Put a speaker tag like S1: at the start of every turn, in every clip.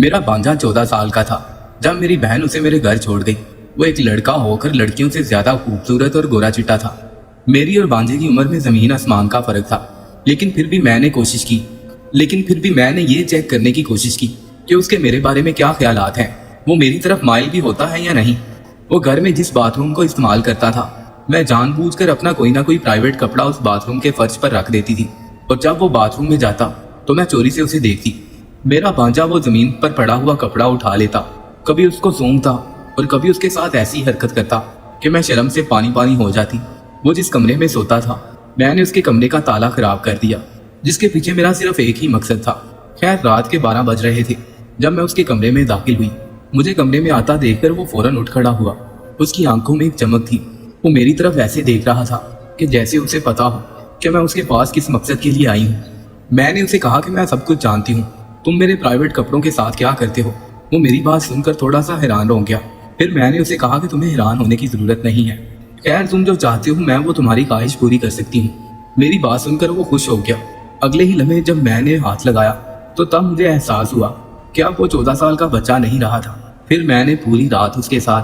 S1: मेरा भांजा 14 साल का था जब मेरी बहन उसे मेरे घर छोड़ गई। वो एक लड़का होकर लड़कियों से ज्यादा खूबसूरत और गोरा चिट्टा था। मेरी और भांजे की उम्र में जमीन आसमान का फर्क था। लेकिन फिर भी मैंने ये चेक करने की कोशिश की कि उसके मेरे बारे में क्या ख्यालात हैं, वो मेरी तरफ माइल भी होता है या नहीं। वो घर में जिस बाथरूम को इस्तेमाल करता था, मैं जानबूझकर अपना कोई ना कोई प्राइवेट कपड़ा उस बाथरूम के फर्श पर रख देती थी, और जब वो बाथरूम में जाता तो मैं चोरी से उसे देखती। मेरा भांजा वो जमीन पर पड़ा हुआ कपड़ा उठा लेता, कभी उसको सूंघता और कभी उसके साथ ऐसी हरकत करता कि मैं शर्म से पानी पानी हो जाती। वो जिस कमरे में सोता था, मैंने उसके कमरे का ताला खराब कर दिया, जिसके पीछे मेरा सिर्फ एक ही मकसद था। खैर, रात के 12 बज रहे थे जब मैं उसके कमरे में दाखिल हुई। मुझे कमरे में आता देखकर वो फौरन उठ खड़ा हुआ। उसकी आंखों में एक चमक थी। वो मेरी तरफ ऐसे देख रहा था कि जैसे उसे पता हो कि मैं उसके पास किस मकसद के लिए आई हूँ। मैंने उसे कहा कि मैं सब कुछ जानती हूँ, तुम मेरे प्राइवेट कपड़ों के साथ क्या करते हो। वो मेरी बात सुनकर थोड़ा सा हैरान हो गया। फिर मैंने उसे कहा कि तुम्हें हैरान होने की जरूरत नहीं है। खैर, तुम जो चाहते हो मैं वो तुम्हारी ख्वाहिश पूरी कर सकती हूँ। मेरी बात सुनकर वो खुश हो गया। अगले ही लम्हे जब मैंने हाथ लगाया तो तब मुझे एहसास हुआ कि अब वो 14 साल का बच्चा नहीं रहा था। फिर मैंने पूरी रात उसके साथ।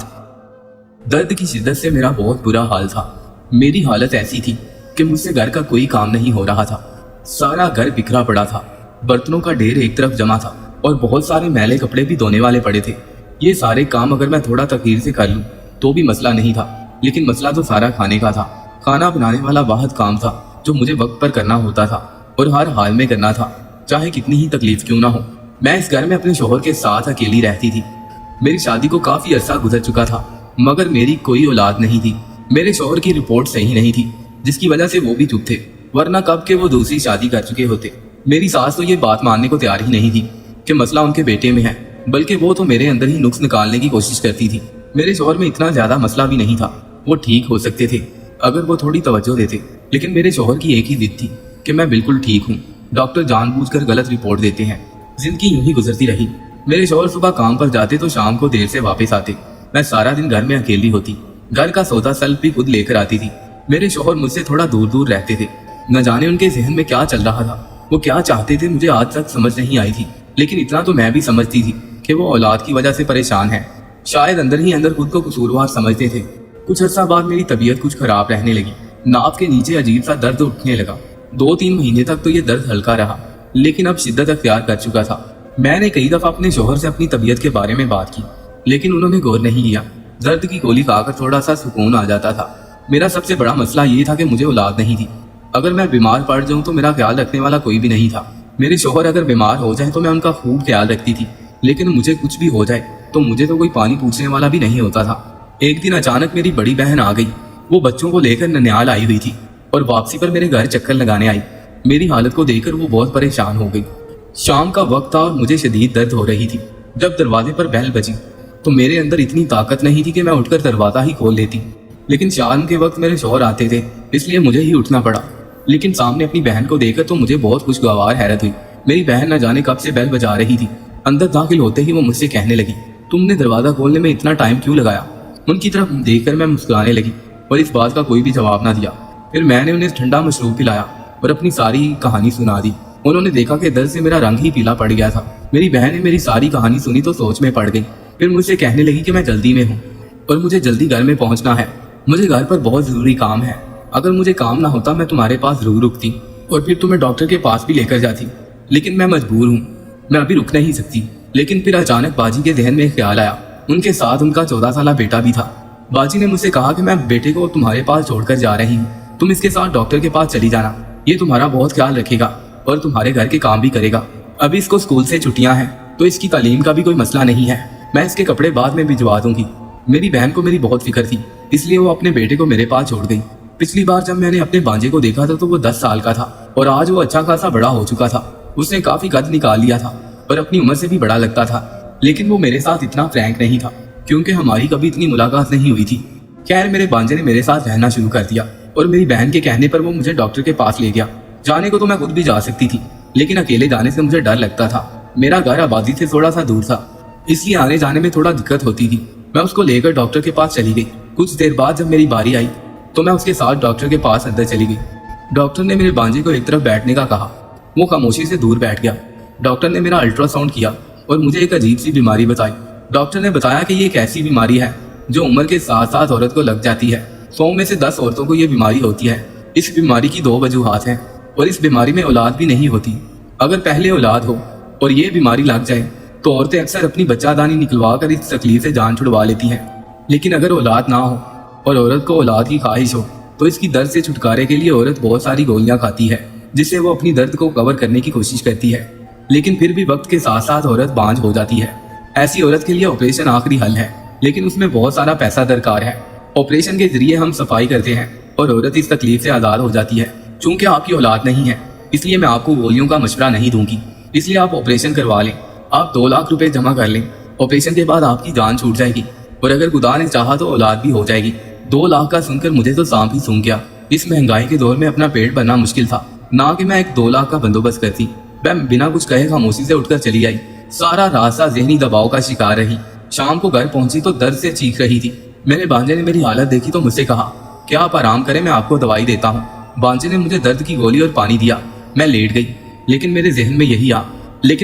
S1: दर्द की शिद्दत से मेरा बहुत बुरा हाल था। मेरी हालत ऐसी थी कि मुझसे घर का कोई काम नहीं हो रहा था। सारा घर बिखरा पड़ा था, बर्तनों का ढेर एक तरफ जमा था और बहुत सारे मैले कपड़े भी धोने वाले पड़े थे। ये सारे काम अगर मैं थोड़ा तखीर से कर लूं तो भी मसला नहीं था, लेकिन मसला तो सारा खाने का था। खाना बनाने वाला वाहद काम था जो मुझे वक्त पर करना होता था और हर हाल में करना था, चाहे कितनी ही तकलीफ क्यों ना हो। मैं इस घर में अपने शोहर के साथ अकेली रहती थी। मेरी शादी को काफी अरसा गुजर चुका था, मगर मेरी कोई औलाद नहीं थी। मेरे शोहर की रिपोर्ट सही नहीं थी, जिसकी वजह से वो भी चुप थे, वरना कब के वो दूसरी शादी कर चुके होते। मेरी सास तो ये बात मानने को तैयार ही नहीं थी कि मसला उनके बेटे में है, बल्कि वो तो मेरे अंदर ही नुक्स निकालने की कोशिश करती थी। मेरे शोहर में इतना ज्यादा मसला भी नहीं था, वो ठीक हो सकते थे अगर वो थोड़ी तवज्जो देते। लेकिन मेरे शोहर की एक ही जिद थी कि मैं बिल्कुल ठीक हूँ। डॉक्टर जानबूझकर गलत रिपोर्ट देते हैं। जिंदगी यूं ही गुजरती रही। मेरे शोहर सुबह काम पर जाते तो शाम को देर से वापस आते। मैं सारा दिन घर में अकेली होती। घर का सौदा सल्फ भी खुद लेकर आती थी। मेरे शोहर मुझसे थोड़ा दूर दूर रहते थे। न जाने उनके जहन में क्या चल रहा था, वो क्या चाहते थे मुझे आज तक समझ नहीं आई थी। लेकिन इतना तो मैं भी समझती थी कि वो औलाद की वजह से परेशान है। शायद अंदर ही अंदर खुद को कसूरवार समझते थे। कुछ अर्सा बाद मेरी तबीयत कुछ खराब रहने लगी। नाक के नीचे अजीब सा दर्द उठने लगा। 2-3 महीने तक तो ये दर्द हल्का रहा, लेकिन अब शिद्दत अख्तियार कर चुका था। मैंने कई दफा अपने शोहर से अपनी तबीयत के बारे में बात की, लेकिन उन्होंने गौर नहीं किया। दर्द की गोली खाकर थोड़ा सा सुकून आ जाता था। मेरा सबसे बड़ा मसला ये था कि मुझे औलाद नहीं थी। अगर मैं बीमार पड़ जाऊं तो मेरा ख्याल रखने वाला कोई भी नहीं था। मेरे शोहर अगर बीमार हो जाए तो मैं उनका खूब ख्याल रखती थी, लेकिन मुझे कुछ भी हो जाए तो मुझे तो कोई पानी पूछने वाला भी नहीं होता था। एक दिन अचानक मेरी बड़ी बहन आ गई। वो बच्चों को लेकर ननिहाल आई हुई थी और वापसी पर मेरे घर चक्कर लगाने आई। मेरी हालत को देखकर वो बहुत परेशान हो गई। शाम का वक्त था और मुझे शदीद दर्द हो रही थी। जब दरवाजे पर बेल बजी तो मेरे अंदर इतनी ताकत नहीं थी कि मैं उठकर दरवाजा ही खोल लेती, लेकिन शाम के वक्त मेरे शौहर आते थे, इसलिए मुझे ही उठना पड़ा। लेकिन सामने अपनी बहन को देखकर तो मुझे बहुत खुशगवार हैरत हुई। मेरी बहन न जाने कब से बेल बजा रही थी। अंदर दाखिल होते ही वो मुझसे कहने लगी, तुमने दरवाजा खोलने में इतना टाइम क्यों लगाया। उनकी तरफ देखकर मैं मुस्कुराने लगी और इस बात का कोई भी जवाब ना दिया। फिर मैंने उन्हें ठंडा मशरूब पिलाया और अपनी सारी कहानी सुना दी। उन्होंने देखा कि दर्द से मेरा रंग ही पीला पड़ गया था। मेरी बहन ने मेरी सारी कहानी सुनी तो सोच में पड़ गई। फिर मुझसे कहने लगी कि मैं जल्दी में हूँ और मुझे जल्दी घर में पहुँचना है। मुझे घर पर बहुत जरूरी काम है। अगर मुझे काम ना होता मैं तुम्हारे पास जरूर रुकती और फिर तुम्हें डॉक्टर के पास भी लेकर जाती, लेकिन मैं मजबूर हूँ, मैं अभी रुक नहीं सकती। लेकिन फिर अचानक बाजी के जहन में ख्याल आया, उनके साथ उनका 14 साल बेटा भी था। बाजी ने मुझसे कहा कि मैं बेटे को तुम्हारे पास छोड़कर जा रही हूँ, तुम इसके साथ डॉक्टर के पास चली जाना, ये तुम्हारा बहुत ख्याल रखेगा और तुम्हारे घर के काम भी करेगा। अभी इसको स्कूल से छुट्टियां हैं तो इसकी तालीम का भी कोई मसला नहीं है, मैं इसके कपड़े बाद में भिजवा दूंगी। मेरी बहन को मेरी बहुत फिक्र थी, इसलिए वो अपने बेटे को मेरे पास छोड़ गई। पिछली बार जब मैंने अपने भांजे को देखा था तो वो 10 साल का था और आज वो अच्छा खासा बड़ा हो चुका था। उसने काफी कद निकाल लिया था और अपनी उम्र से भी बड़ा लगता था, लेकिन वो मेरे साथ इतना फ्रैंक नहीं था क्योंकि हमारी कभी इतनी मुलाकात नहीं हुई थी। खैर, मेरे भांजे ने मेरे साथ रहना शुरू कर दिया और मेरी बहन के कहने पर वो मुझे डॉक्टर के पास ले गया। जाने को तो मैं खुद भी जा सकती थी, लेकिन अकेले जाने से मुझे डर लगता था। मेरा घर आबादी से थोड़ा सा दूर था, इसलिए आने जाने में थोड़ा दिक्कत होती थी। मैं उसको लेकर डॉक्टर के पास चली गई। कुछ देर बाद जब मेरी बारी आई तो मैं उसके साथ डॉक्टर के पास अंदर चली गई। डॉक्टर ने मेरे भांजे को एक तरफ बैठने का कहा, वो खामोशी से दूर बैठ गया। डॉक्टर ने मेरा अल्ट्रासाउंड किया और मुझे एक अजीब सी बीमारी बताई। डॉक्टर ने बताया कि ये एक ऐसी बीमारी है जो उम्र के साथ साथ औरत को लग जाती है। 100 में से 10 औरतों को ये बीमारी होती है। इस बीमारी की 2 वजूहात हैं और इस बीमारी में औलाद भी नहीं होती। अगर पहले औलाद हो और ये बीमारी लग जाए तो औरतें अक्सर अपनी बच्चादानी निकलवा कर इस तकलीफ से जान छुड़वा लेती हैं। लेकिन अगर औलाद ना हो और औरत को औलाद की ख्वाहिश हो तो इसकी दर्द से छुटकारे के लिए औरत बहुत सारी गोलियां खाती है, जिससे वो अपनी दर्द को कवर करने की कोशिश करती है। लेकिन फिर भी वक्त के साथ साथ औरत बांझ हो जाती है। ऐसी औरत के लिए ऑपरेशन आखिरी हल है, लेकिन उसमें बहुत सारा पैसा दरकार है। ऑपरेशन के जरिए हम सफाई करते हैं और औरत इस तकलीफ से आजाद हो जाती है। चूंकि आपकी औलाद नहीं है इसलिए मैं आपको गोलियों का मशवरा नहीं दूंगी, इसलिए आप ऑपरेशन करवा लें। आप 2 लाख रुपए जमा कर लें। ऑपरेशन के बाद आपकी जान छूट जाएगी और अगर खुदा ने चाहा तो औलाद भी हो जाएगी। 2 लाख का सुनकर मुझे तो सांप ही सूंघ गया। इस महंगाई के दौर में अपना पेट भरना मुश्किल था, ना कि मैं एक 2 लाख का बंदोबस्त करती। मैं बिना कुछ कहे खामोशी से उठकर चली आई। सारा रास्ता जहनी दबाव का शिकार रही। शाम को घर पहुंची तो दर्द से चीख रही थी। मेरे भांजे ने मेरी हालत देखी तो मुझसे कहा, क्या आप आराम करें, मैं आपको दवाई देता हूँ। भांजे ने मुझे दर्द की गोली और पानी दिया। मैं लेट गई। लेकिन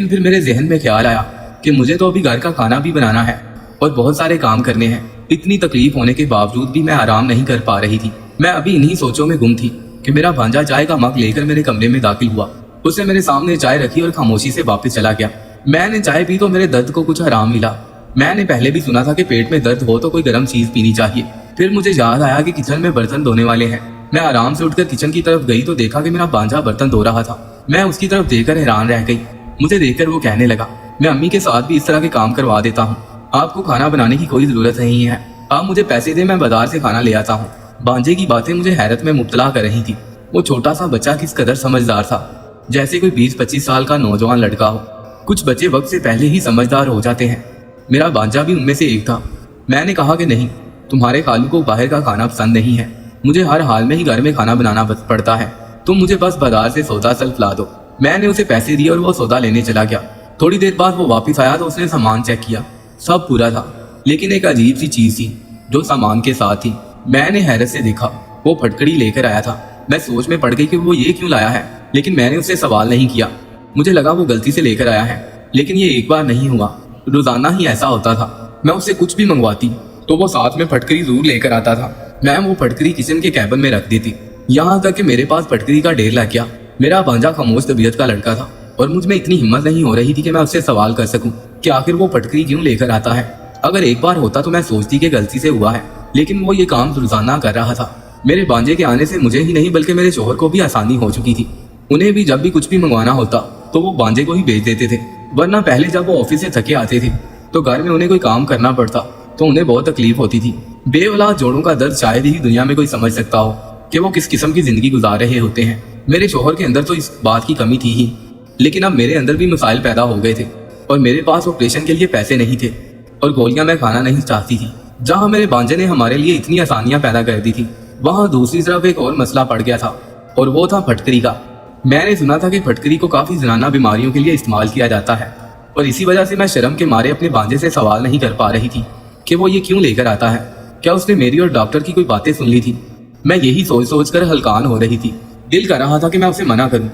S1: फिर मेरे जहन में ख्याल आया कि मुझे तो अभी घर का खाना भी बनाना है और बहुत सारे काम करने हैं। इतनी तकलीफ होने के बावजूद भी मैं आराम नहीं कर पा रही थी। मैं अभी इन्हीं सोचों में गुम थी कि मेरा भांजा चाय का मग लेकर मेरे कमरे में दाखिल हुआ। उसने मेरे सामने चाय रखी और खामोशी से वापस चला गया। मैंने चाय पी तो मेरे दर्द को कुछ आराम मिला। मैंने पहले भी सुना था कि पेट में दर्द हो तो कोई गर्म चीज पीनी चाहिए। फिर मुझे याद आया कि किचन में बर्तन धोने वाले हैं। मैं आराम से उठकर किचन की तरफ गई तो देखा कि मेरा भांजा बर्तन धो रहा था। मैं उसकी तरफ देखकर हैरान रह गई। मुझे देखकर वो कहने लगा, मैं अम्मी के साथ भी इस तरह के काम करवा देता हूँ। आपको खाना बनाने की कोई जरूरत नहीं है, आप मुझे पैसे दे, मैं बाजार से खाना ले आता हूँ। भांजे की बातें मुझे हैरत में मुब्तला कर रही थी। वो छोटा सा बच्चा किस कदर समझदार था, जैसे कोई 20-25 साल का नौजवान लड़का हो। कुछ बच्चे वक्त से पहले ही समझदार हो जाते हैं। मेरा भांजा भी उनमें से एक था। मैंने कहा कि नहीं, तुम्हारे खालू को बाहर का खाना पसंद नहीं है। मुझे हर हाल में ही घर में खाना बनाना पड़ता है। तुम मुझे बस बाजार से सौदा सल्फ ला दो। मैंने उसे पैसे दिए और वो सौदा लेने चला गया। थोड़ी देर बाद वो वापस आया तो उसने सामान चेक किया। सब पूरा था, लेकिन एक अजीब सी चीज थी जो सामान के साथ थी। मैंने हैरत से देखा, वो फटकड़ी लेकर आया था। मैं सोच में पड़ गई कि वो ये क्यों लाया है, लेकिन मैंने उससे सवाल नहीं किया। मुझे लगा वो गलती से लेकर आया है, लेकिन ये एक बार नहीं हुआ, रोजाना ही ऐसा होता था। मैं उससे कुछ भी मंगवाती तो वो साथ में फटकरी जरूर लेकर आता था। मैं वो फटकरी किचन के कैबिन में रख देती, यहाँ तक कि मेरे पास फटकरी का ढेर लग गया। मेरा भांजा खामोश तबीयत का लड़का था और मुझ में इतनी हिम्मत नहीं हो रही थी कि मैं उससे सवाल कर सकूं कि आखिर वो फटकरी क्यों लेकर आता है। अगर एक बार होता तो मैं सोचती कि गलती से हुआ है, लेकिन वो ये काम रोजाना कर रहा था। मेरे भांजे के आने से मुझे ही नहीं बल्कि मेरे शोहर को भी आसानी हो चुकी थी। उन्हें भी जब भी कुछ भी मंगवाना होता तो वो भांजे को ही भेज देते थे, वरना पहले जब वो ऑफिस से थके आते थे तो घर में उन्हें कोई काम करना पड़ता तो उन्हें बहुत तकलीफ होती थी। बेऔलाद जोड़ों का दर्द शायद ही दुनिया में कोई समझ सकता हो कि वो किस किस्म की जिंदगी गुजार रहे होते हैं। मेरे शोहर के अंदर तो इस बात की कमी थी ही, लेकिन अब मेरे अंदर भी मसाइल पैदा हो गए थे और मेरे पास ऑपरेशन के लिए पैसे नहीं थे और गोलियां मैं खाना नहीं चाहती थी। जहां मेरे भांजे ने हमारे लिए इतनी आसानियां पैदा कर दी थी, वहां दूसरी तरफ एक और मसला पड़ गया था और वो था फटकरी का। मैंने सुना था कि फटकरी को काफी जनाना बीमारियों के लिए इस्तेमाल किया जाता है और इसी वजह से मैं शर्म के मारे अपने भांजे से सवाल नहीं कर पा रही थी कि वो ये क्यों लेकर आता है। क्या उसने मेरी और डॉक्टर की कोई बातें सुन ली थी? मैं यही सोच सोच कर हलकान हो रही थी। दिल कर रहा था कि मैं उसे मना करूं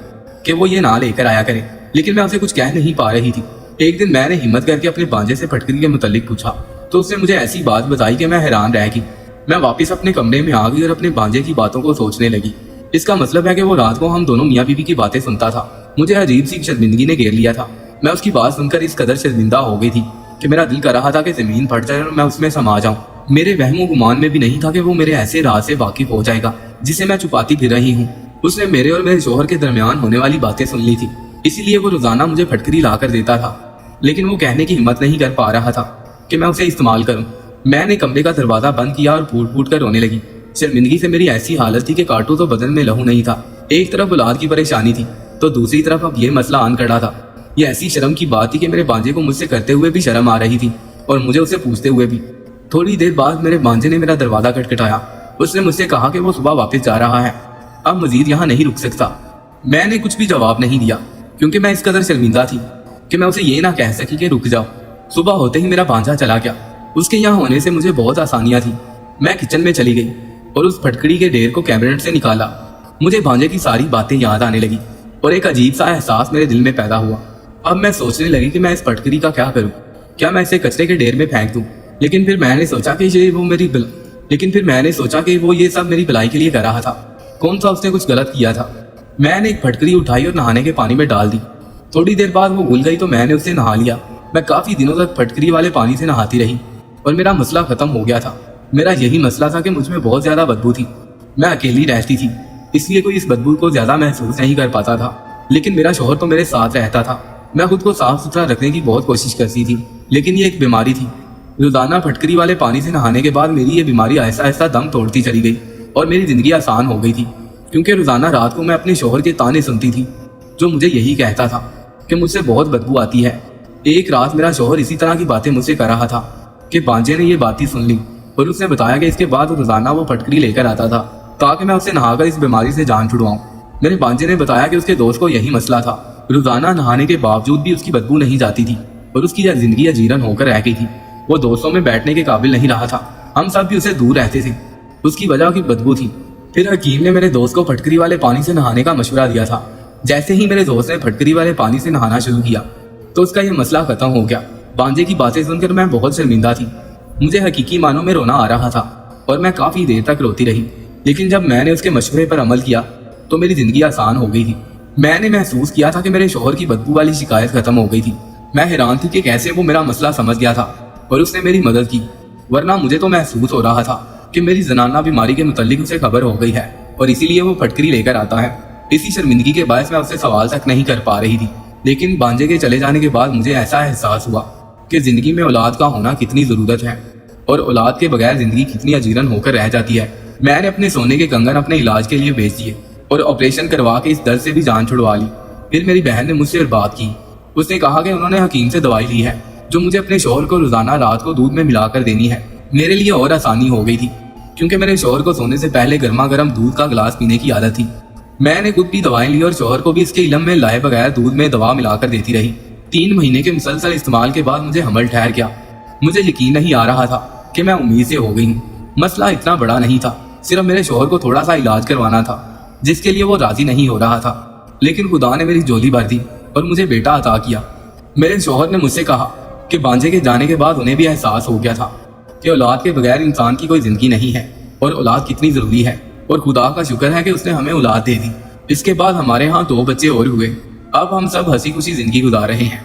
S1: कि वो ये ना लेकर आया करे, लेकिन मैं उसे कुछ कह नहीं पा रही थी। एक दिन मैंने हिम्मत करके अपने भांजे से फटकरी के मुतालिक पूछा तो उसने मुझे ऐसी बात बताई कि मैं हैरान रह गई। मैं वापस अपने कमरे में आ गई और अपने भांजे की बातों को सोचने लगी। इसका मतलब है कि वो रात को हम दोनों मियाँ बीवी की बातें सुनता था। मुझे अजीब सी शर्मिंदगी ने घेर लिया था। मैं उसकी बात सुनकर इस कदर शर्मिंदा हो गई थी कि मेरा दिल कर रहा था कि जमीन फट जाए और मैं उसमें समा जाऊं। मेरे वहमो गुमान में भी नहीं था कि वो मेरे ऐसे राज से वाकिफ हो जाएगा जिसे मैं छुपाती फिर रही हूँ। उसने मेरे और मेरे शोहर के दरमियान होने वाली बातें सुन ली थी, इसीलिए वो रोजाना मुझे फटकरी ला कर देता था, लेकिन वो कहने की हिम्मत नहीं कर पा रहा था कि मैं उसे इस्तेमाल करूं। मैंने कमरे का दरवाजा बंद किया और फूट फूट कर रोने लगी। शर्मिंदगी से मेरी ऐसी हालत थी कि काटू तो बदन में लहू नहीं था। एक तरफ औलाद की परेशानी थी तो दूसरी तरफ अब ये मसला आन खड़ा था। ये ऐसी शर्म की बात थी कि मेरे भांजे को मुझसे करते हुए भी शर्म आ रही थी और मुझे उसे पूछते हुए भी। थोड़ी देर बाद मेरे भांजे ने मेरा दरवाजा खटखटाया। उसने मुझसे कहा कि वो सुबह वापस जा रहा है, अब मजीद यहाँ नहीं रुक सकता। मैंने कुछ भी जवाब नहीं दिया क्योंकि मैं इस कदर शर्मिंदा थी कि मैं उसे ये ना कह सकी कि रुक जाओ। सुबह होते ही मेरा भांजा चला गया। उसके यहाँ होने से मुझे बहुत आसानियां थी। मैं किचन में चली गई और उस फटकड़ी के ढेर को कैबिनेट से निकाला। मुझे भांजे की सारी बातें याद आने लगी और एक अजीब सा एहसास मेरे दिल में पैदा हुआ। अब मैं सोचने लगी कि मैं इस फटकरी का क्या करूं, क्या मैं इसे कचरे के ढेर में फेंक दूं। लेकिन फिर मैंने सोचा कि वो ये सब मेरी भलाई के लिए कर रहा था। कौन सा उसने कुछ गलत किया था। मैंने एक फटकरी उठाई और नहाने के पानी में डाल दी। थोड़ी देर बाद वो घुल गई तो मैंने उससे नहा लिया। मैं काफी दिनों तक फटकरी वाले पानी से नहाती रही और मेरा मसला खत्म हो गया था। मेरा यही मसला था कि मुझ में बहुत ज्यादा बदबू थी। मैं अकेली रहती थी, इसलिए कोई इस बदबू को ज्यादा महसूस नहीं कर पाता था। लेकिन मेरा शौहर तो मेरे साथ रहता था। मैं खुद को साफ सुथरा रखने की बहुत कोशिश करती थी, लेकिन ये एक बीमारी थी। रोजाना फटकरी वाले पानी से नहाने के बाद मेरी ये बीमारी ऐसा ऐसा दम तोड़ती चली गई और मेरी जिंदगी आसान हो गई थी। क्योंकि रोजाना रात को मैं अपने शौहर के ताने सुनती थी, जो मुझे यही कहता था कि मुझसे बहुत बदबू आती है। एक रात मेरा शौहर इसी तरह की बातें मुझसे कर रहा था कि बांजे ने ये बातें सुन ली और उसने बताया कि इसके बाद रोजाना वो फटकरी लेकर आता था ताकि मैं उसे नहाकर इस बीमारी से जान छुड़वाऊं। मेरे बांजे ने बताया कि उसके दोस्त को यही मसला था। रोजाना नहाने के बावजूद भी उसकी बदबू नहीं जाती थी और उसकी जिंदगी अजीरन होकर रह गई थी। वो दोस्तों में बैठने के काबिल नहीं रहा था। हम सब भी उसे दूर रहते थे, उसकी वजह की बदबू थी। फिर हकीम ने मेरे दोस्त को फटकरी वाले पानी से नहाने का मशवरा दिया था। जैसे ही मेरे दोस्त ने फटकरी वाले पानी से नहाना शुरू किया तो उसका ये मसला खत्म हो गया। बांजे की बातें सुनकर मैं बहुत शर्मिंदा थी। मुझे हकीकी मानों में रोना आ रहा था और मैं काफी देर तक रोती रही। लेकिन जब मैंने उसके मशवरे पर अमल किया तो मेरी जिंदगी आसान हो गई थी। मैंने महसूस किया था कि मेरे शौहर की बदबू वाली शिकायत खत्म हो गई थी। मैं हैरान थी कि कैसे वो मेरा मसला समझ गया था और उसने मेरी मदद की, वरना मुझे तो महसूस हो रहा था कि मेरी जनाना बीमारी के मुतालिक उसे खबर हो गई है और इसीलिए वो फटकरी लेकर आता है। इसी शर्मिंदगी के बायस मैं उससे सवाल तक नहीं कर पा रही थी। लेकिन बांजे के चले जाने के बाद मुझे ऐसा एहसास हुआ कि जिंदगी में औलाद का होना कितनी जरूरत है और औलाद के बगैर जिंदगी कितनी अजीरन होकर रह जाती है। मैंने अपने सोने के कंगन अपने इलाज के लिए बेच दिए और ऑपरेशन करवा के इस दर्द से भी जान छुड़वा ली। फिर मेरी बहन ने मुझसे बात की। उसने कहा कि उन्होंने हकीम से दवाई ली है जो मुझे अपने शौहर को रोजाना रात को दूध में मिलाकर देनी है। मेरे लिए और आसानी हो गई थी क्योंकि मेरे शौहर को सोने से पहले गर्मा गर्म दूध का गिलास पीने की आदत थी। मैंने खुद भी दवाएं ली और शौहर को भी इसके इलम में लाए बगैर दूध में दवा मिलाकर देती रही। 3 महीने के मुसलसल इस्तेमाल के बाद मुझे हमल ठहर गया। मुझे यकीन नहीं आ रहा था कि मैं उम्मीद से हो गई हूँ। मसला इतना बड़ा नहीं था, सिर्फ मेरे शौहर को थोड़ा सा इलाज करवाना था जिसके लिए वो राजी नहीं हो रहा था। लेकिन खुदा ने मेरी झोली भर दी और मुझे बेटा अता किया। मेरे शौहर ने मुझसे कहा कि बांजे के जाने के बाद उन्हें भी एहसास हो गया था कि औलाद के बगैर इंसान की कोई जिंदगी नहीं है और औलाद कितनी जरूरी है, और खुदा का शुक्र है कि उसने हमें औलाद दे दी। इसके बाद हमारे यहाँ 2 बच्चे और हुए। अब हम सब हंसी खुशी जिंदगी गुजार रहे हैं।